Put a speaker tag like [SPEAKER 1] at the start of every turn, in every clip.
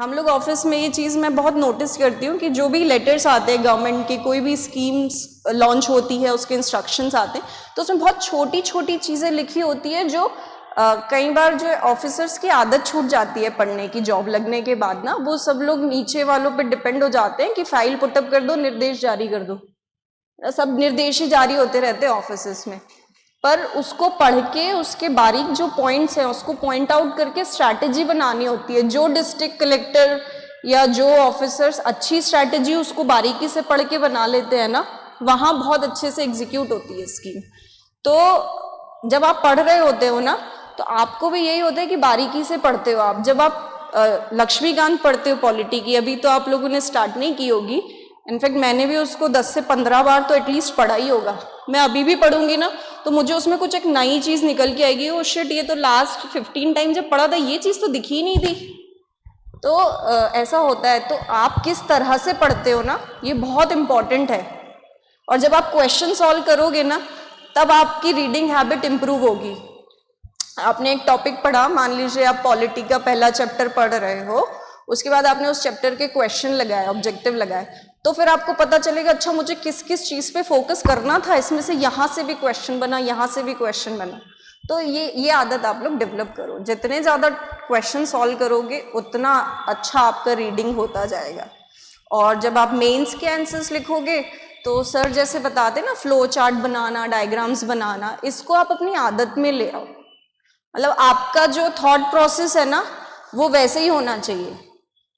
[SPEAKER 1] हम लोग ऑफिस में ये चीज़ मैं बहुत नोटिस करती हूँ कि जो भी लेटर्स आते हैं गवर्नमेंट के, कोई भी स्कीम्स लॉन्च होती है उसके इंस्ट्रक्शंस आते हैं तो उसमें बहुत छोटी छोटी चीज़ें लिखी होती है जो कई बार जो ऑफिसर्स की आदत छूट जाती है पढ़ने की जॉब लगने के बाद ना, वो सब लोग नीचे वालों पे डिपेंड हो जाते हैं कि फाइल पुटअप कर दो, निर्देश जारी कर दो, सब निर्देश ही जारी होते रहते हैं ऑफिस में। पर उसको पढ़ के उसके बारीक जो पॉइंट्स हैं उसको पॉइंट आउट करके स्ट्रैटेजी बनानी होती है। जो डिस्ट्रिक्ट कलेक्टर या जो ऑफिसर्स अच्छी स्ट्रैटेजी उसको बारीकी से पढ़ के बना लेते हैं ना, वहाँ बहुत अच्छे से एग्जीक्यूट होती है स्कीम। तो जब आप पढ़ रहे होते हो ना तो आपको भी यही होता है कि बारीकी से पढ़ते हो आप। जब आप लक्ष्मीकांत पढ़ते हो पॉलिटी की, अभी तो आप लोगों ने स्टार्ट नहीं की होगी, इनफैक्ट मैंने भी उसको 10 से 15 बार तो एटलीस्ट पढ़ा ही होगा। मैं अभी भी पढ़ूंगी ना तो मुझे उसमें कुछ एक नई चीज निकल के आएगी, ओ शिट ये तो लास्ट 15 टाइम जब पढ़ा था ये चीज तो दिखी ही नहीं थी। तो ऐसा होता है। तो आप किस तरह से पढ़ते हो ना, ये बहुत इंपॉर्टेंट है। और जब आप क्वेश्चन सॉल्व करोगे ना तब आपकी रीडिंग हैबिट इंप्रूव होगी। आपने एक टॉपिक पढ़ा, मान लीजिए आप पॉलिटी का पहला चैप्टर पढ़ रहे हो, उसके बाद आपने उस चैप्टर के क्वेश्चन लगाए, ऑब्जेक्टिव लगाए, तो फिर आपको पता चलेगा अच्छा मुझे किस किस चीज पे फोकस करना था, इसमें से यहाँ से भी क्वेश्चन बना, यहाँ से भी क्वेश्चन बना। तो ये आदत आप लोग डेवलप करो। जितने ज्यादा क्वेश्चन सॉल्व करोगे उतना अच्छा आपका रीडिंग होता जाएगा। और जब आप मेंस के आंसर्स लिखोगे तो सर जैसे बताते ना, फ्लो चार्ट बनाना, डायग्राम्स बनाना, इसको आप अपनी आदत में ले आओ। मतलब आपका जो थॉट प्रोसेस है ना वो वैसे ही होना चाहिए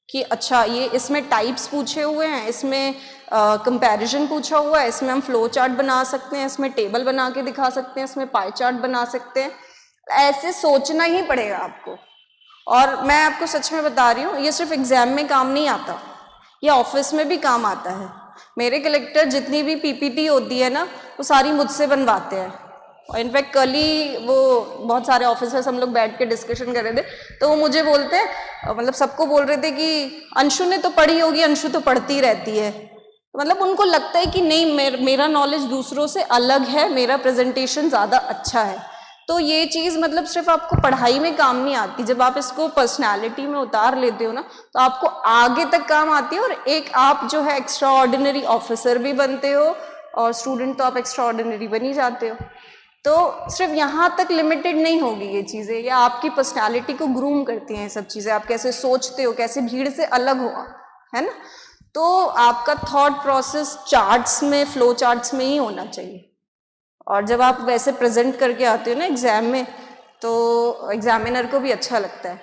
[SPEAKER 1] कि अच्छा ये इसमें टाइप्स पूछे हुए हैं, इसमें कंपैरिजन पूछा हुआ है, इसमें हम फ्लो चार्ट बना सकते हैं, इसमें टेबल बना के दिखा सकते हैं, इसमें पाई चार्ट बना सकते हैं। ऐसे सोचना ही पड़ेगा आपको। और मैं आपको सच में बता रही हूँ, ये सिर्फ एग्जाम में काम नहीं आता, ये ऑफिस में भी काम आता है। मेरे कलेक्टर जितनी भी पीपीटी होती है ना वो सारी मुझसे बनवाते हैं। और इनफैक्ट कल ही वो बहुत सारे ऑफिसर्स हम लोग बैठ के डिस्कशन कर रहे थे तो वो मुझे बोलते हैं, मतलब सबको बोल रहे थे कि अंशु ने तो पढ़ी होगी, अंशु तो पढ़ती रहती है। तो मतलब उनको लगता है कि नहीं मेरा नॉलेज दूसरों से अलग है, मेरा प्रेजेंटेशन ज़्यादा अच्छा है। तो ये चीज़ मतलब सिर्फ आपको पढ़ाई में काम नहीं आती, जब आप इसको पर्सनैलिटी में उतार लेते हो ना तो आपको आगे तक काम आती है। और एक आप जो है एक्स्ट्रा ऑर्डिनरी ऑफिसर भी बनते हो और स्टूडेंट तो आप एक्स्ट्रा ऑर्डिनरी बन ही जाते हो। तो सिर्फ यहाँ तक लिमिटेड नहीं होगी ये चीज़ें, या आपकी पर्सनालिटी को ग्रूम करती हैं ये सब चीज़ें। आप कैसे सोचते हो, कैसे भीड़ से अलग हो, है ना। तो आपका थॉट प्रोसेस चार्ट्स में, फ्लो चार्ट्स में ही होना चाहिए। और जब आप वैसे प्रेजेंट करके आते हो ना एग्जाम में तो एग्जामिनर को भी अच्छा लगता है।